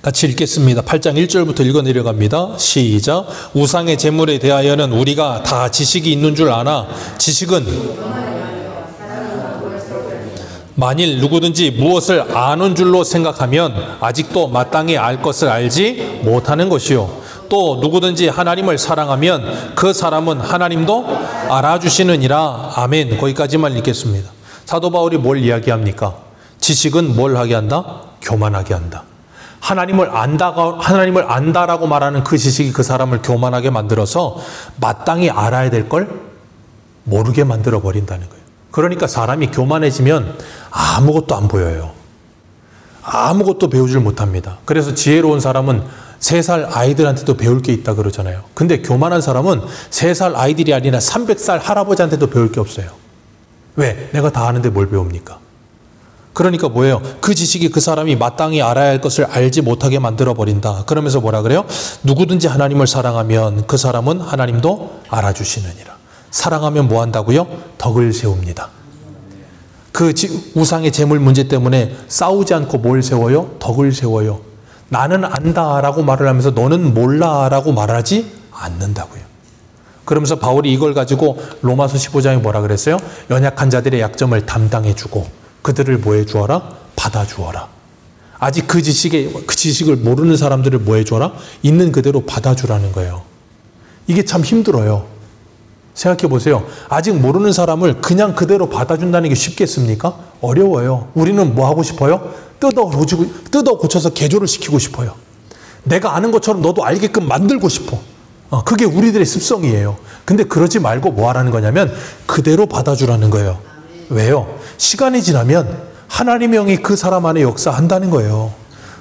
같이 읽겠습니다. 8장 1절부터 읽어 내려갑니다. 시작. 우상의 제물에 대하여는 우리가 다 지식이 있는 줄 아나 지식은 만일 누구든지 무엇을 아는 줄로 생각하면 아직도 마땅히 알 것을 알지 못하는 것이요. 또 누구든지 하나님을 사랑하면 그 사람은 하나님도 알아주시느니라. 아멘. 거기까지만 읽겠습니다. 사도 바울이 뭘 이야기합니까? 지식은 뭘 하게 한다? 교만하게 한다. 하나님을 안다라고 말하는 그 지식이 그 사람을 교만하게 만들어서 마땅히 알아야 될 걸 모르게 만들어 버린다는 거예요. 그러니까 사람이 교만해지면 아무것도 안 보여요. 아무것도 배우질 못합니다. 그래서 지혜로운 사람은 3살 아이들한테도 배울 게 있다 그러잖아요. 근데 교만한 사람은 3살 아이들이 아니라 300살 할아버지한테도 배울 게 없어요. 왜? 내가 다 아는데 뭘 배웁니까? 그러니까 뭐예요? 그 지식이 그 사람이 마땅히 알아야 할 것을 알지 못하게 만들어버린다. 그러면서 뭐라 그래요? 누구든지 하나님을 사랑하면 그 사람은 하나님도 알아주시느니라. 사랑하면 뭐 한다고요? 덕을 세웁니다. 그 우상의 제물 문제 때문에 싸우지 않고 뭘 세워요? 덕을 세워요. 나는 안다라고 말을 하면서 너는 몰라라고 말하지 않는다고요. 그러면서 바울이 이걸 가지고 로마서 15장에 뭐라 그랬어요? 연약한 자들의 약점을 담당해주고 그들을 뭐 해주어라? 받아주어라. 아직 그 지식을 모르는 사람들을 뭐 해주어라? 있는 그대로 받아주라는 거예요. 이게 참 힘들어요. 생각해 보세요. 아직 모르는 사람을 그냥 그대로 받아준다는 게 쉽겠습니까? 어려워요. 우리는 뭐 하고 싶어요? 뜯어 고쳐서 개조를 시키고 싶어요. 내가 아는 것처럼 너도 알게끔 만들고 싶어. 그게 우리들의 습성이에요. 근데 그러지 말고 뭐 하라는 거냐면 그대로 받아주라는 거예요. 왜요? 시간이 지나면 하나님의 영이 그 사람 안에 역사한다는 거예요.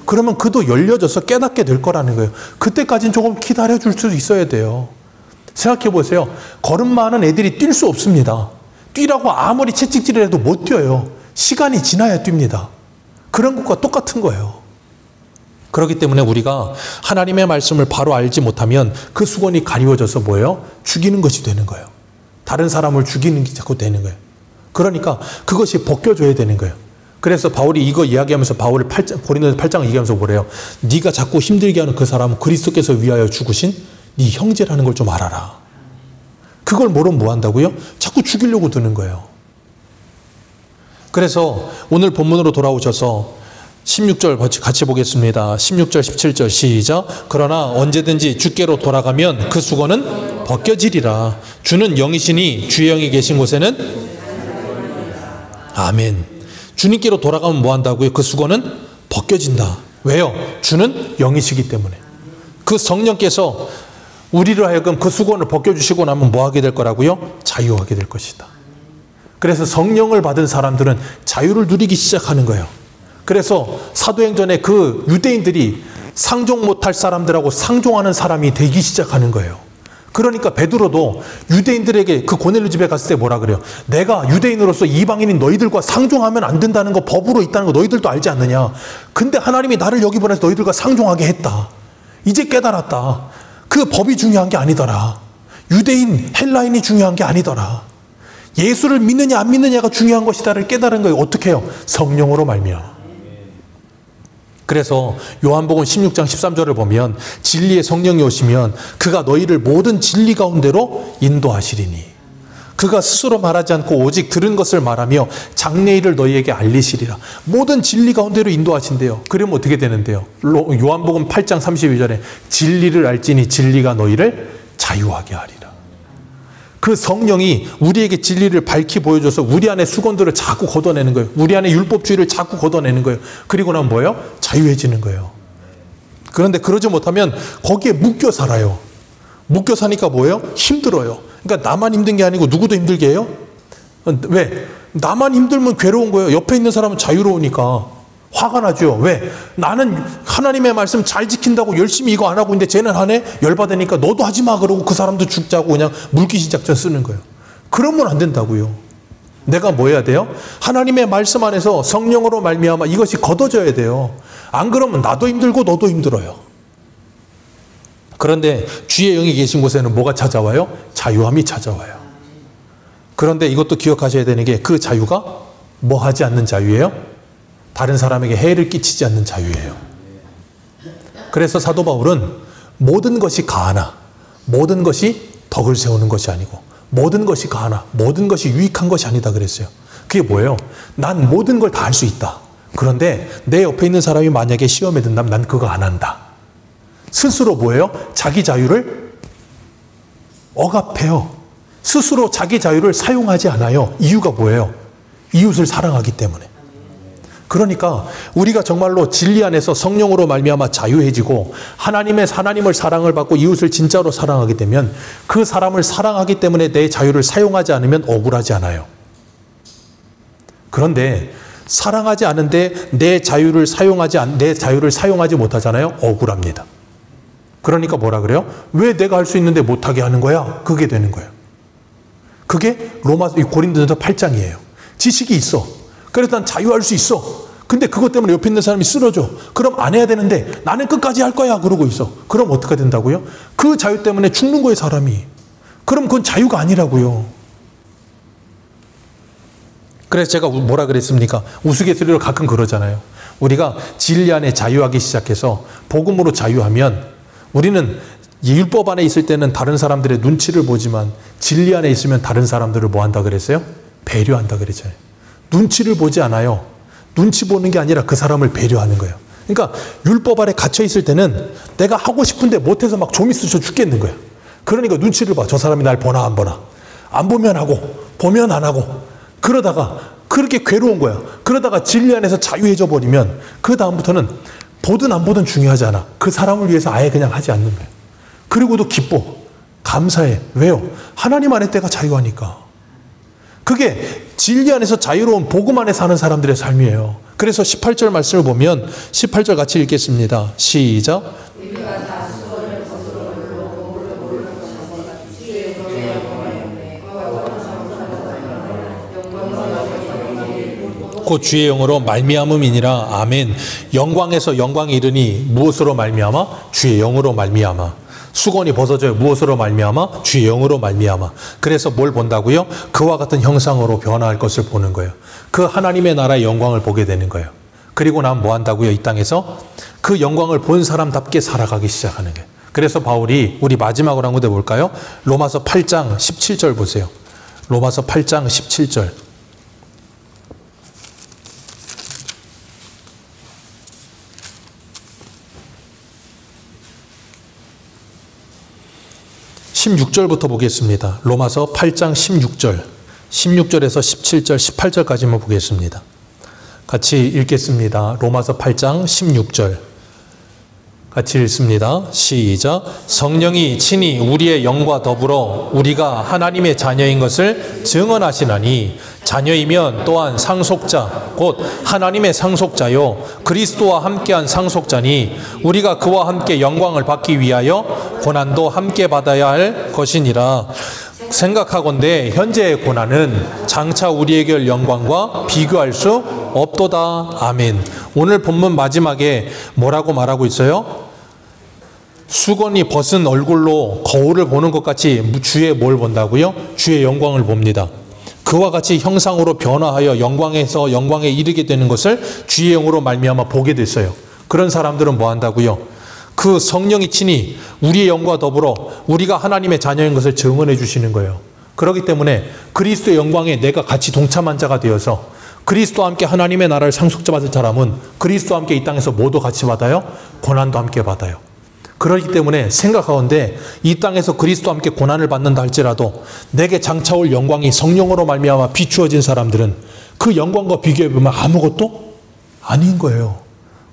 그러면 그도 열려져서 깨닫게 될 거라는 거예요. 그때까지는 조금 기다려줄 수도 있어야 돼요. 생각해 보세요. 걸음 많은 애들이 뛸 수 없습니다. 뛰라고 아무리 채찍질을 해도 못 뛰어요. 시간이 지나야 뜁니다. 그런 것과 똑같은 거예요. 그렇기 때문에 우리가 하나님의 말씀을 바로 알지 못하면 그 수건이 가리워져서 뭐예요? 죽이는 것이 되는 거예요. 다른 사람을 죽이는 게 자꾸 되는 거예요. 그러니까 그것이 벗겨져야 되는 거예요. 그래서 바울이 이거 이야기하면서 고린도전서 8장을 얘기하면서 뭐래요? 네가 자꾸 힘들게 하는 그 사람은 그리스도께서 위하여 죽으신 네 형제라는 걸 좀 알아라. 그걸 모르면 뭐 한다고요? 자꾸 죽이려고 드는 거예요. 그래서 오늘 본문으로 돌아오셔서 16절 같이 보겠습니다. 16절 17절 시작. 그러나 언제든지 주께로 돌아가면 그 수건은 벗겨지리라. 주는 영이시니 주의 영이 계신 곳에는 아멘. 주님께로 돌아가면 뭐 한다고요? 그 수건은 벗겨진다. 왜요? 주는 영이시기 때문에. 그 성령께서 우리로 하여금 그 수건을 벗겨주시고 나면 뭐 하게 될 거라고요? 자유하게 될 것이다. 그래서 성령을 받은 사람들은 자유를 누리기 시작하는 거예요. 그래서 사도행전에 그 유대인들이 상종 못할 사람들하고 상종하는 사람이 되기 시작하는 거예요. 그러니까 베드로도 유대인들에게 그 고넬료 집에 갔을 때 뭐라 그래요? 내가 유대인으로서 이방인인 너희들과 상종하면 안 된다는 거 법으로 있다는 거 너희들도 알지 않느냐? 근데 하나님이 나를 여기 보내서 너희들과 상종하게 했다. 이제 깨달았다. 그 법이 중요한 게 아니더라. 유대인, 헬라인이 중요한 게 아니더라. 예수를 믿느냐 안 믿느냐가 중요한 것이다를 깨달은 거예요. 어떻게 해요? 성령으로 말미암아. 그래서 요한복음 16장 13절을 보면 진리의 성령이 오시면 그가 너희를 모든 진리 가운데로 인도하시리니 그가 스스로 말하지 않고 오직 들은 것을 말하며 장래일을 너희에게 알리시리라. 모든 진리 가운데로 인도하신대요. 그러면 어떻게 되는데요? 요한복음 8장 32절에 진리를 알지니 진리가 너희를 자유하게 하리라. 그 성령이 우리에게 진리를 밝히 보여줘서 우리 안에 수건들을 자꾸 걷어내는 거예요. 우리 안에 율법주의를 자꾸 걷어내는 거예요. 그리고 나면 뭐예요? 자유해지는 거예요. 그런데 그러지 못하면 거기에 묶여 살아요. 묶여 사니까 뭐예요? 힘들어요. 그러니까 나만 힘든 게 아니고 누구도 힘들게 해요? 왜? 나만 힘들면 괴로운 거예요. 옆에 있는 사람은 자유로우니까. 화가 나죠. 왜? 나는 하나님의 말씀 잘 지킨다고 열심히 이거 안 하고 있는데 쟤는 하네? 열받으니까 너도 하지 마 그러고 그 사람도 죽자고 그냥 물귀신 작전 쓰는 거예요. 그러면 안 된다고요. 내가 뭐 해야 돼요? 하나님의 말씀 안에서 성령으로 말미암아 이것이 걷어져야 돼요. 안 그러면 나도 힘들고 너도 힘들어요. 그런데 주의 영이 계신 곳에는 뭐가 찾아와요? 자유함이 찾아와요. 그런데 이것도 기억하셔야 되는 게 그 자유가 뭐 하지 않는 자유예요? 다른 사람에게 해를 끼치지 않는 자유예요. 그래서 사도 바울은 모든 것이 가하나 모든 것이 덕을 세우는 것이 아니고 모든 것이 가하나 모든 것이 유익한 것이 아니다 그랬어요. 그게 뭐예요? 난 모든 걸 다 할 수 있다. 그런데 내 옆에 있는 사람이 만약에 시험에 든다면 난 그거 안 한다. 스스로 뭐예요? 자기 자유를 억압해요. 스스로 자기 자유를 사용하지 않아요. 이유가 뭐예요? 이웃을 사랑하기 때문에. 그러니까 우리가 정말로 진리 안에서 성령으로 말미암아 자유해지고 하나님을 사랑을 받고 이웃을 진짜로 사랑하게 되면 그 사람을 사랑하기 때문에 내 자유를 사용하지 않으면 억울하지 않아요. 그런데 사랑하지 않은데 내 자유를 사용하지 못하잖아요. 억울합니다. 그러니까 뭐라 그래요? 왜 내가 할 수 있는데 못하게 하는 거야? 그게 되는 거예요. 그게 고린도전서 8장이에요. 지식이 있어. 그래서 난 자유할 수 있어. 근데 그것 때문에 옆에 있는 사람이 쓰러져. 그럼 안 해야 되는데 나는 끝까지 할 거야 그러고 있어. 그럼 어떻게 된다고요? 그 자유 때문에 죽는 거예요 사람이. 그럼 그건 자유가 아니라고요. 그래서 제가 뭐라 그랬습니까? 우스갯소리로 가끔 그러잖아요. 우리가 진리 안에 자유하기 시작해서 복음으로 자유하면 우리는 율법 안에 있을 때는 다른 사람들의 눈치를 보지만 진리 안에 있으면 다른 사람들을 뭐 한다 그랬어요? 배려한다 그랬잖아요. 눈치를 보지 않아요. 눈치 보는 게 아니라 그 사람을 배려하는 거예요. 그러니까 율법 아래 갇혀 있을 때는 내가 하고 싶은데 못해서 막 좀이 쑤셔 죽겠는 거예요. 그러니까 눈치를 봐. 저 사람이 날 보나 안 보나. 안 보면 하고 보면 안 하고 그러다가 그렇게 괴로운 거야. 그러다가 진리 안에서 자유해져 버리면 그 다음부터는 보든 안 보든 중요하지 않아. 그 사람을 위해서 아예 그냥 하지 않는 거예요. 그리고도 기뻐. 감사해. 왜요? 하나님 안에 때가 자유하니까. 그게 진리 안에서 자유로운 복음 안에 사는 사람들의 삶이에요. 그래서 18절 말씀을 보면 18절 같이 읽겠습니다. 시작. 곧 주의 영으로 말미암음이니라. 아멘. 영광에서 영광이 이르니 무엇으로 말미암아? 주의 영으로 말미암아. 수건이 벗어져요. 무엇으로 말미암아? 주의 영으로 말미암아. 그래서 뭘 본다고요? 그와 같은 형상으로 변화할 것을 보는 거예요. 그 하나님의 나라의 영광을 보게 되는 거예요. 그리고 나면 뭐 한다고요? 이 땅에서 그 영광을 본 사람답게 살아가기 시작하는 거예요. 그래서 바울이 우리 마지막으로 한 군데 볼까요? 로마서 8장 17절 보세요. 로마서 8장 17절. (16절부터) 보겠습니다. 로마서 8장 16절, 16절에서 17절, 18절까지만 보겠습니다. 같이 읽겠습니다. 로마서 8장 16절. 같이 읽습니다. 시작. 성령이 친히 우리의 영과 더불어 우리가 하나님의 자녀인 것을 증언하시나니 자녀이면 또한 상속자 곧 하나님의 상속자요 그리스도와 함께한 상속자니 우리가 그와 함께 영광을 받기 위하여 고난도 함께 받아야 할 것이니라. 생각하건대 현재의 고난은 장차 우리에게 올 영광과 비교할 수 없도다. 아멘. 오늘 본문 마지막에 뭐라고 말하고 있어요? 수건이 벗은 얼굴로 거울을 보는 것 같이 주의 뭘 본다고요? 주의 영광을 봅니다. 그와 같이 형상으로 변화하여 영광에서 영광에 이르게 되는 것을 주의 영으로 말미암아 보게 됐어요. 그런 사람들은 뭐 한다고요? 그 성령이 친히 우리의 영과 더불어 우리가 하나님의 자녀인 것을 증언해 주시는 거예요. 그렇기 때문에 그리스도의 영광에 내가 같이 동참한 자가 되어서 그리스도와 함께 하나님의 나라를 상속자 받을 사람은 그리스도와 함께 이 땅에서 뭐도 같이 받아요? 고난도 함께 받아요. 그렇기 때문에 생각하건대 이 땅에서 그리스도와 함께 고난을 받는다 할지라도 내게 장차 올 영광이 성령으로 말미암아 비추어진 사람들은 그 영광과 비교해보면 아무것도 아닌 거예요.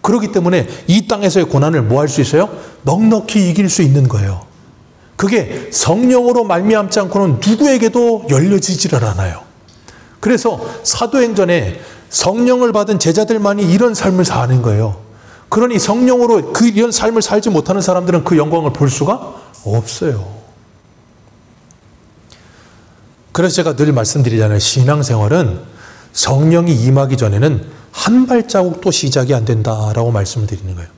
그렇기 때문에 이 땅에서의 고난을 뭐 할 수 있어요? 넉넉히 이길 수 있는 거예요. 그게 성령으로 말미암지 않고는 누구에게도 열려지지를 않아요. 그래서 사도행전에 성령을 받은 제자들만이 이런 삶을 사는 거예요. 그러니 성령으로 이런 삶을 살지 못하는 사람들은 그 영광을 볼 수가 없어요. 그래서 제가 늘 말씀드리잖아요. 신앙생활은 성령이 임하기 전에는 한 발자국도 시작이 안 된다라고 말씀을 드리는 거예요.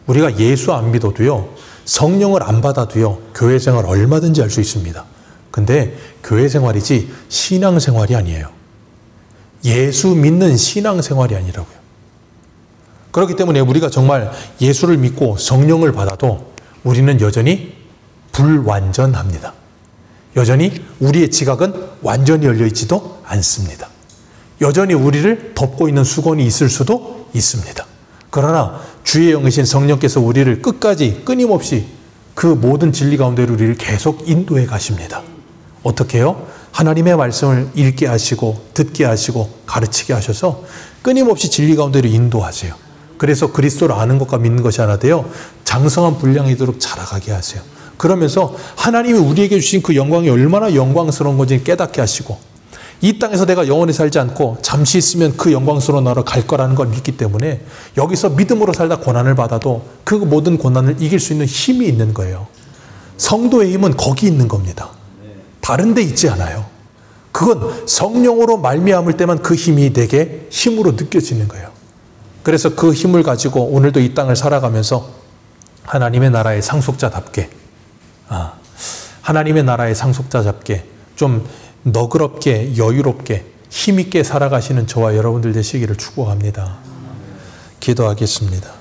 우리가 예수 안 믿어도요, 성령을 안 받아도요, 교회 생활 얼마든지 할 수 있습니다. 근데 교회 생활이지 신앙생활이 아니에요. 예수 믿는 신앙생활이 아니라고요. 그렇기 때문에 우리가 정말 예수를 믿고 성령을 받아도 우리는 여전히 불완전합니다. 여전히 우리의 지각은 완전히 열려있지도 않습니다. 여전히 우리를 덮고 있는 수건이 있을 수도 있습니다. 그러나 주의 영이신 성령께서 우리를 끝까지 끊임없이 그 모든 진리 가운데로 우리를 계속 인도해 가십니다. 어떻게 해요? 하나님의 말씀을 읽게 하시고 듣게 하시고 가르치게 하셔서 끊임없이 진리 가운데로 인도하세요. 그래서 그리스도를 아는 것과 믿는 것이 하나 되어 장성한 분량이도록 자라가게 하세요. 그러면서 하나님이 우리에게 주신 그 영광이 얼마나 영광스러운 건지 깨닫게 하시고 이 땅에서 내가 영원히 살지 않고 잠시 있으면 그 영광스러운 나라로 갈 거라는 걸 믿기 때문에 여기서 믿음으로 살다 고난을 받아도 그 모든 고난을 이길 수 있는 힘이 있는 거예요. 성도의 힘은 거기 있는 겁니다. 다른 데 있지 않아요. 그건 성령으로 말미암을 때만 그 힘이 내게 힘으로 느껴지는 거예요. 그래서 그 힘을 가지고 오늘도 이 땅을 살아가면서 하나님의 나라의 상속자답게 하나님의 나라의 상속자답게 좀 너그럽게 여유롭게 힘있게 살아가시는 저와 여러분들 되시기를 축복합니다. 기도하겠습니다.